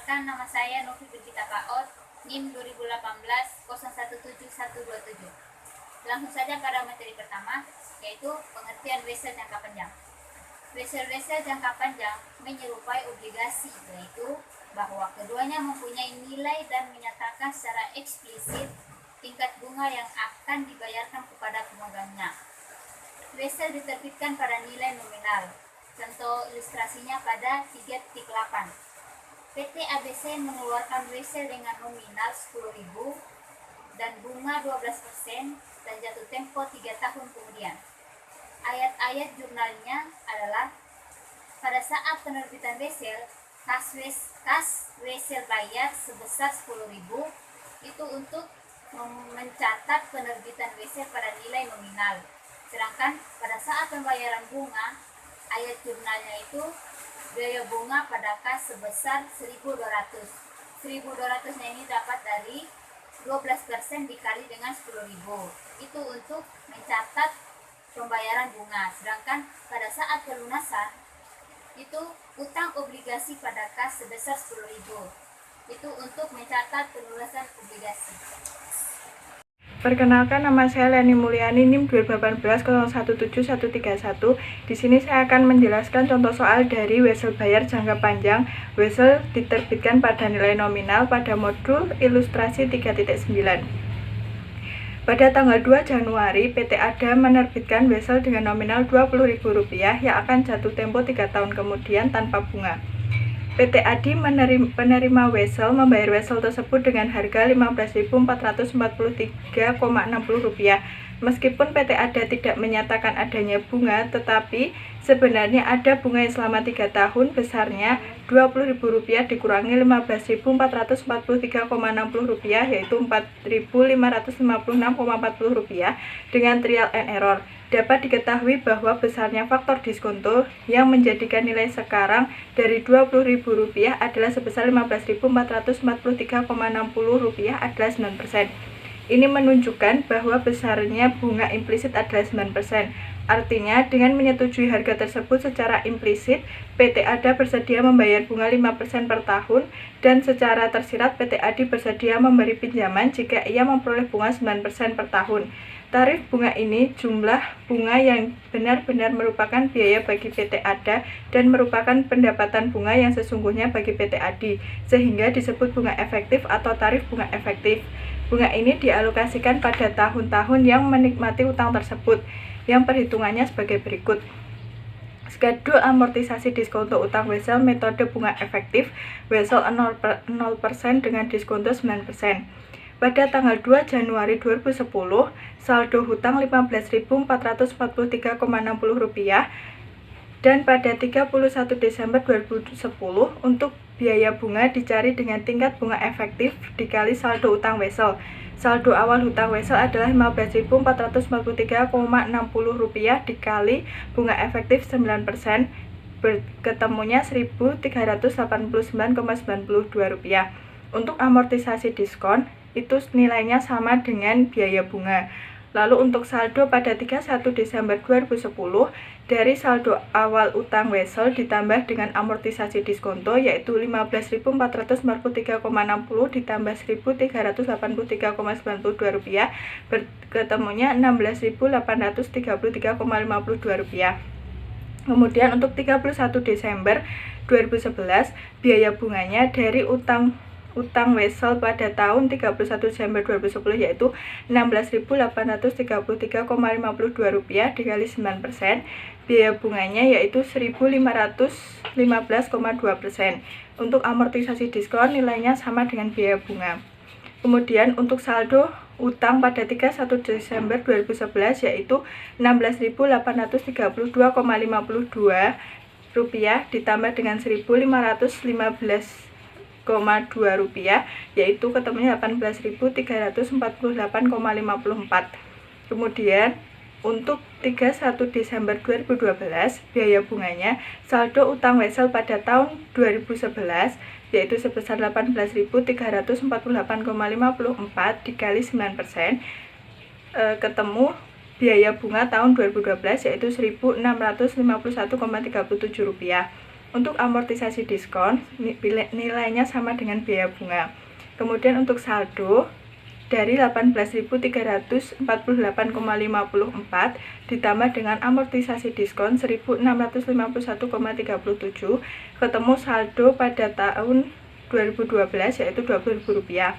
Perkenalkan, nama saya Novi Brigita Paot, NIM 2018-017127. Langsung saja pada materi pertama, yaitu pengertian wesel jangka panjang. Wesel-wesel jangka panjang menyerupai obligasi, yaitu bahwa keduanya mempunyai nilai dan menyatakan secara eksplisit tingkat bunga yang akan dibayarkan kepada pemegangnya. Wesel diterbitkan pada nilai nominal. Contoh ilustrasinya pada 3.8. PT ABC mengeluarkan wesel dengan nominal 10.000 dan bunga 12% dan jatuh tempo 3 tahun kemudian. Ayat-ayat jurnalnya adalah pada saat penerbitan wesel, kas wesel bayar sebesar 10.000 itu untuk mencatat penerbitan wesel pada nilai nominal. Sedangkan pada saat pembayaran bunga, ayat jurnalnya itu biaya bunga pada kas sebesar 1.200. 1.200-nya ini dapat dari 12% dikali dengan 10.000. Itu untuk mencatat pembayaran bunga. Sedangkan pada saat pelunasan itu utang obligasi pada kas sebesar 10.000. Itu untuk mencatat pelunasan obligasi. Perkenalkan, nama saya Leni Mulyani, NIM 2018-017131. Di sini saya akan menjelaskan contoh soal dari wesel bayar jangka panjang. Wesel diterbitkan pada nilai nominal pada modul ilustrasi 3.9. Pada tanggal 2 Januari, PT ADA menerbitkan wesel dengan nominal Rp20.000 yang akan jatuh tempo 3 tahun kemudian tanpa bunga. PT ADI penerima wesel membayar wesel tersebut dengan harga Rp15.443,60. Meskipun PT ADA tidak menyatakan adanya bunga, tetapi sebenarnya ada bunga yang selama 3 tahun besarnya Rp20.000 dikurangi Rp15.443,60, yaitu Rp4.556,40 dengan trial and error. Dapat diketahui bahwa besarnya faktor diskonto yang menjadikan nilai sekarang dari Rp20.000 adalah sebesar Rp15.443,60 adalah 9%. Ini menunjukkan bahwa besarnya bunga implisit adalah 9%. Artinya, dengan menyetujui harga tersebut secara implisit, PT ADA bersedia membayar bunga 5% per tahun, dan secara tersirat PT ADI bersedia memberi pinjaman jika ia memperoleh bunga 9% per tahun. Tarif bunga ini jumlah bunga yang benar-benar merupakan biaya bagi PT ADA dan merupakan pendapatan bunga yang sesungguhnya bagi PT ADI, sehingga disebut bunga efektif atau tarif bunga efektif. Bunga ini dialokasikan pada tahun-tahun yang menikmati utang tersebut, yang perhitungannya sebagai berikut. Schedule amortisasi diskonto utang wesel metode bunga efektif, wesel 0% dengan diskonto 9%. Pada tanggal 2 Januari 2010, saldo hutang Rp15.443,60 dan pada 31 Desember 2010 untuk biaya bunga dicari dengan tingkat bunga efektif dikali saldo utang wesel. Saldo awal hutang wesel adalah Rp15.443,60 dikali bunga efektif 9%, ketemunya Rp1.389,92. Untuk amortisasi diskon, itu nilainya sama dengan biaya bunga. Lalu untuk saldo pada 31 Desember 2010, dari saldo awal utang wesel ditambah dengan amortisasi diskonto, yaitu Rp15.443,60 ditambah Rp1.383,92, ketemunya Rp16.833,52. Kemudian untuk 31 Desember 2011, biaya bunganya dari utang wesel pada tahun 31 Desember 2010 yaitu Rp16.833,52 dikali 9%. Biaya bunganya yaitu Rp1.515,2%. Untuk amortisasi diskon nilainya sama dengan biaya bunga. Kemudian untuk saldo utang pada 31 Desember 2011 yaitu Rp16.832,52 ditambah dengan Rp1.515,2, yaitu ketemunya Rp18.348,54. Kemudian untuk 31 Desember 2012, biaya bunganya saldo utang wesel pada tahun 2011 yaitu sebesar Rp18.348,54 dikali 9%, ketemu biaya bunga tahun 2012 yaitu Rp1.651,37. Untuk amortisasi diskon, nilainya sama dengan biaya bunga. Kemudian untuk saldo, dari 18.348,54 ditambah dengan amortisasi diskon 1.651,37 ketemu saldo pada tahun 2012 yaitu Rp20.000.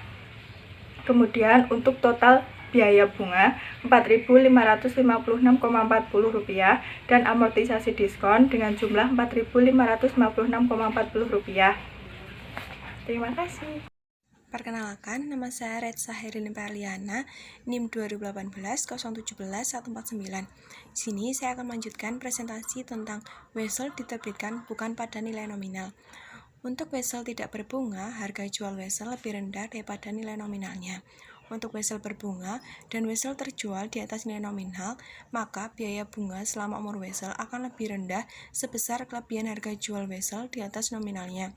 Kemudian untuk total biaya bunga Rp4.556,40 dan amortisasi diskon dengan jumlah Rp4.556,40. Terima kasih. Perkenalkan, nama saya Retsa Herini Perliana, NIM 2018-017-149. Di sini saya akan melanjutkan presentasi tentang wesel diterbitkan bukan pada nilai nominal. Untuk wesel tidak berbunga, harga jual wesel lebih rendah daripada nilai nominalnya. Untuk wesel berbunga dan wesel terjual di atas nilai nominal, maka biaya bunga selama umur wesel akan lebih rendah sebesar kelebihan harga jual wesel di atas nominalnya.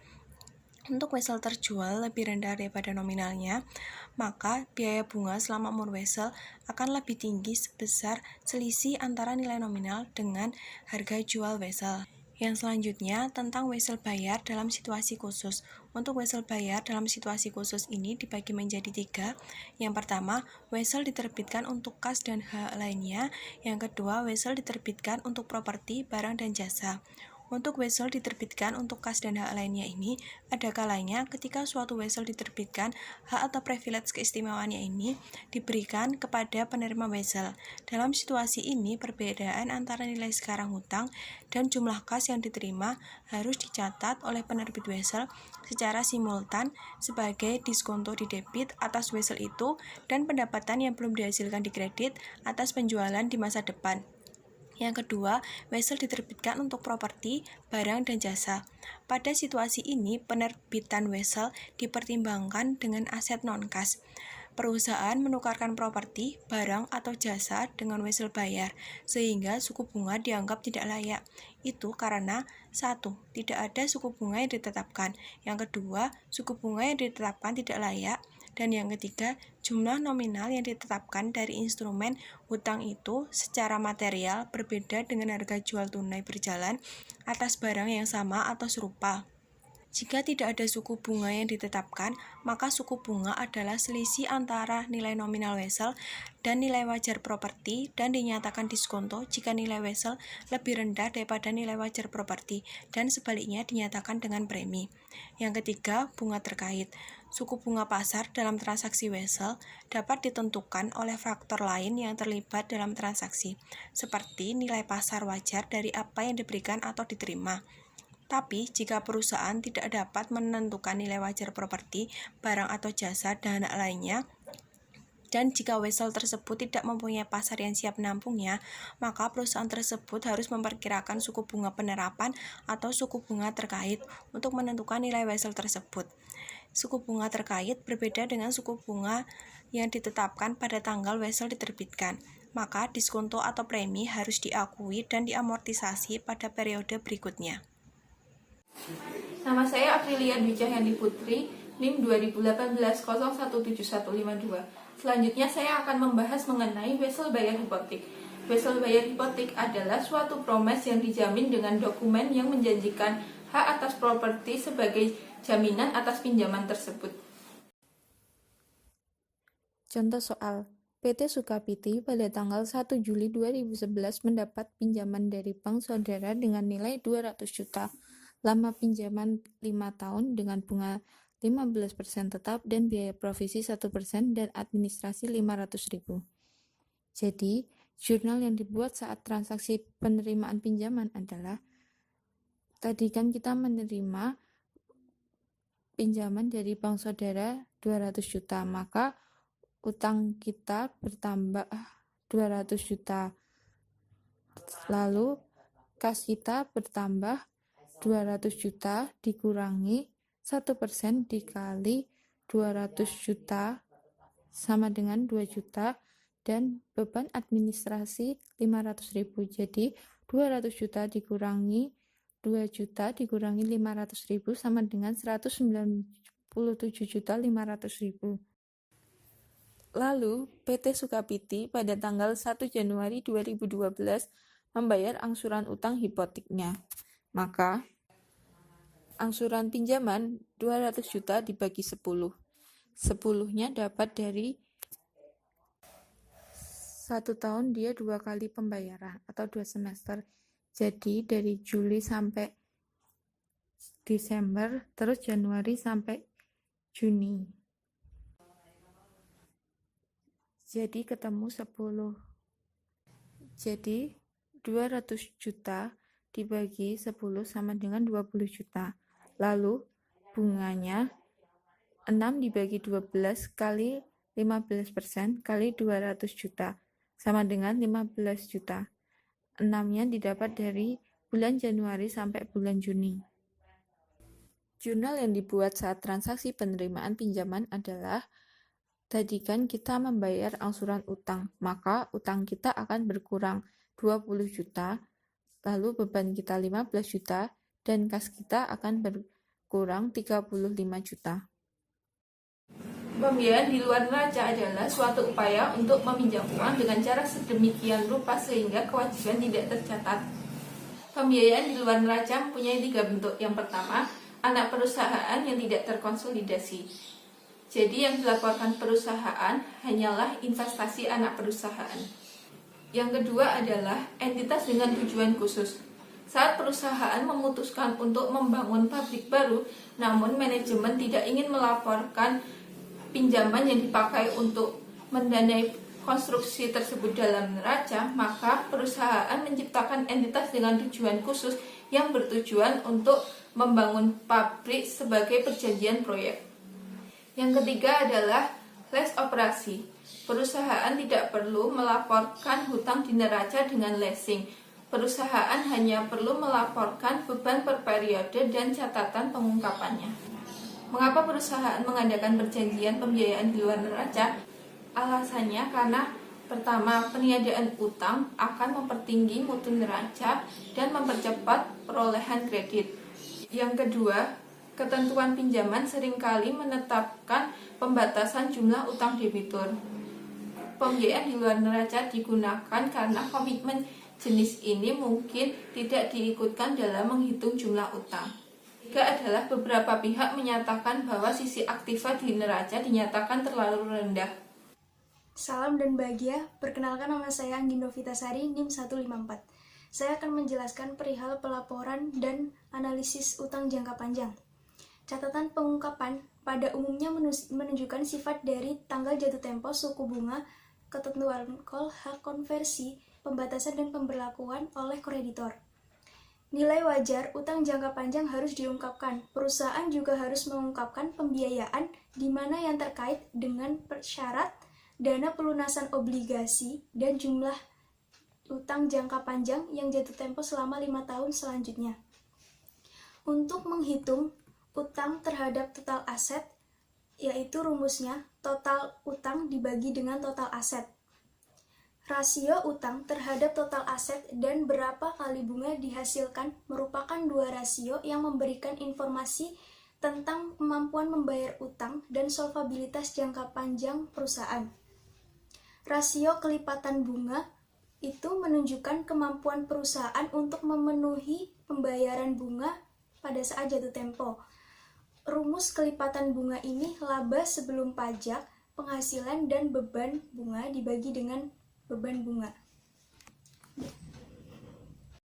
Untuk wesel terjual lebih rendah daripada nominalnya, maka biaya bunga selama umur wesel akan lebih tinggi sebesar selisih antara nilai nominal dengan harga jual wesel. Yang selanjutnya tentang wesel bayar dalam situasi khusus. Untuk wesel bayar dalam situasi khusus ini dibagi menjadi 3. Yang pertama, wesel diterbitkan untuk kas dan hak lainnya. Yang kedua, wesel diterbitkan untuk properti, barang, dan jasa. Untuk wesel diterbitkan untuk kas dan hak lainnya ini, ada kalanya ketika suatu wesel diterbitkan, hak atau privilege keistimewaannya ini diberikan kepada penerima wesel. Dalam situasi ini, perbedaan antara nilai sekarang hutang dan jumlah kas yang diterima harus dicatat oleh penerbit wesel secara simultan sebagai diskonto di debit atas wesel itu dan pendapatan yang belum dihasilkan di kredit atas penjualan di masa depan. Yang kedua, wesel diterbitkan untuk properti, barang, dan jasa. Pada situasi ini, penerbitan wesel dipertimbangkan dengan aset non-kas. Perusahaan menukarkan properti, barang, atau jasa dengan wesel bayar, sehingga suku bunga dianggap tidak layak. Itu karena 1. Tidak ada suku bunga yang ditetapkan. Yang kedua, suku bunga yang ditetapkan tidak layak. Dan yang ketiga, jumlah nominal yang ditetapkan dari instrumen hutang itu secara material berbeda dengan harga jual tunai berjalan atas barang yang sama atau serupa. Jika tidak ada suku bunga yang ditetapkan, maka suku bunga adalah selisih antara nilai nominal wesel dan nilai wajar properti dan dinyatakan diskonto jika nilai wesel lebih rendah daripada nilai wajar properti dan sebaliknya dinyatakan dengan premi. Yang ketiga, bunga terkait. Suku bunga pasar dalam transaksi wesel dapat ditentukan oleh faktor lain yang terlibat dalam transaksi, seperti nilai pasar wajar dari apa yang diberikan atau diterima. Tapi, jika perusahaan tidak dapat menentukan nilai wajar properti, barang atau jasa, dan hak lainnya, dan jika wesel tersebut tidak mempunyai pasar yang siap menampungnya, maka perusahaan tersebut harus memperkirakan suku bunga penerapan atau suku bunga terkait untuk menentukan nilai wesel tersebut. Suku bunga terkait berbeda dengan suku bunga yang ditetapkan pada tanggal wesel diterbitkan. Maka diskonto atau premi harus diakui dan diamortisasi pada periode berikutnya. Nama saya Aprilia Dwi Cahyani Putri, NIM 2018-017152. Selanjutnya saya akan membahas mengenai wesel bayar hipotek. Wesel bayar hipotek adalah suatu promes yang dijamin dengan dokumen yang menjanjikan hak atas properti sebagai jaminan atas pinjaman tersebut. Contoh soal, PT Sukapiti pada tanggal 1 Juli 2011 mendapat pinjaman dari bank saudara dengan nilai 200 juta. Lama pinjaman 5 tahun dengan bunga 15% tetap dan biaya provisi 1% dan administrasi 500.000. Jadi, jurnal yang dibuat saat transaksi penerimaan pinjaman adalah tadi kan kita menerima pinjaman dari bank saudara 200 juta, maka utang kita bertambah 200 juta. Lalu kas kita bertambah 200 juta dikurangi 1% dikali 200 juta sama dengan 2 juta dan beban administrasi 500.000. Jadi 200 juta dikurangi 2 juta dikurangi 500.000 sama dengan 197.500.000. Lalu PT Sukapiti pada tanggal 1 Januari 2012 membayar angsuran utang hipoteknya. Maka Angsuran pinjaman 200 juta dibagi 10. 10-nya dapat dari 1 tahun dia 2 kali pembayaran atau 2 semester. Jadi dari Juli sampai Desember, terus Januari sampai Juni. Jadi ketemu 10. Jadi 200 juta dibagi 10 sama dengan 20 juta. Lalu bunganya 6 dibagi 12 kali 15% kali 200 juta sama dengan 15 juta. 6-nya didapat dari bulan Januari sampai bulan Juni. Jurnal yang dibuat saat transaksi penerimaan pinjaman adalah tadi kan kita membayar angsuran utang, maka utang kita akan berkurang 20 juta, lalu beban kita 15 juta, dan kas kita akan berkurang 35 juta. Pembiayaan di luar neraca adalah suatu upaya untuk meminjam uang dengan cara sedemikian rupa sehingga kewajiban tidak tercatat. Pembiayaan di luar neraca mempunyai 3 bentuk. Yang pertama, anak perusahaan yang tidak terkonsolidasi. Jadi yang dilaporkan perusahaan hanyalah investasi anak perusahaan. Yang kedua adalah entitas dengan tujuan khusus. Saat perusahaan memutuskan untuk membangun pabrik baru, namun manajemen tidak ingin melaporkan pinjaman yang dipakai untuk mendanai konstruksi tersebut dalam neraca, maka perusahaan menciptakan entitas dengan tujuan khusus yang bertujuan untuk membangun pabrik sebagai perjanjian proyek. Yang ketiga adalah les operasi. Perusahaan tidak perlu melaporkan hutang di neraca dengan leasing. Perusahaan hanya perlu melaporkan beban per periode dan catatan pengungkapannya. Mengapa perusahaan mengadakan perjanjian pembiayaan di luar neraca? Alasannya karena pertama, peniadaan utang akan mempertinggi mutu neraca dan mempercepat perolehan kredit. Yang kedua, ketentuan pinjaman seringkali menetapkan pembatasan jumlah utang debitur. Pembiayaan di luar neraca digunakan karena komitmen jenis ini mungkin tidak diikutkan dalam menghitung jumlah utang. Ketiga adalah beberapa pihak menyatakan bahwa sisi aktiva di neraca dinyatakan terlalu rendah. Salam dan bahagia, perkenalkan nama saya Anggi Novitasari, NIM 154. Saya akan menjelaskan perihal pelaporan dan analisis utang jangka panjang. Catatan pengungkapan pada umumnya menunjukkan sifat dari tanggal jatuh tempo, suku bunga, ketentuan call, hak konversi, pembatasan dan pemberlakuan oleh kreditor. Nilai wajar utang jangka panjang harus diungkapkan. Perusahaan juga harus mengungkapkan pembiayaan di mana yang terkait dengan syarat, dana pelunasan obligasi, dan jumlah utang jangka panjang yang jatuh tempo selama 5 tahun selanjutnya. Untuk menghitung utang terhadap total aset, yaitu rumusnya total utang dibagi dengan total aset. Rasio utang terhadap total aset dan berapa kali bunga dihasilkan merupakan dua rasio yang memberikan informasi tentang kemampuan membayar utang dan solvabilitas jangka panjang perusahaan. Rasio kelipatan bunga itu menunjukkan kemampuan perusahaan untuk memenuhi pembayaran bunga pada saat jatuh tempo. Rumus kelipatan bunga ini laba sebelum pajak, penghasilan, dan beban bunga dibagi dengan beban bunga.